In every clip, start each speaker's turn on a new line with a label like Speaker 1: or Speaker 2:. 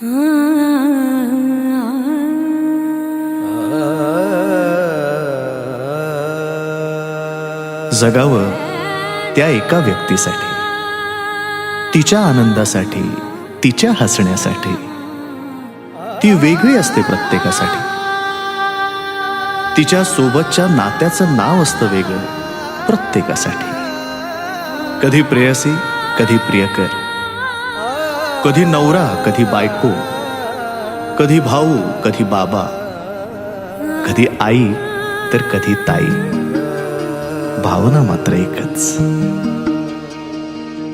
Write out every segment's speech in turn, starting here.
Speaker 1: जगावं त्या एका व्यक्तीसाठी, तिच्या आनंदासाठी, तिच्या हसण्यासाठी. ती वेगळी असते प्रत्येकासाठी. तिच्या सोबतच्या नात्याचं नाव असतं वेगळं प्रत्येकासाठी. कधी प्रेयसी, कधी प्रियकर, कधी नवरा, कधी बायको, कधी भाऊ, कधी बाबा, कधी आई तर कधी ताई. भावना मात्र एकच.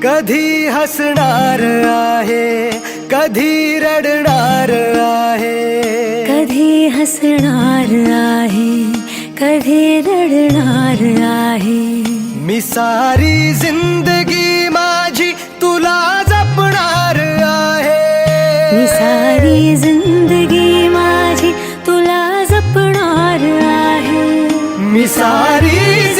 Speaker 2: कधी हसणार आहे, कधी रडणार आहे,
Speaker 3: कधी हसणार आहे, कधी रडणार आहे.
Speaker 2: मी सारी जिंदगी माझी तुला जपणार आहे.
Speaker 3: मी सारी जिंदगी माझी तुला जपणार आहे.
Speaker 2: मी सारी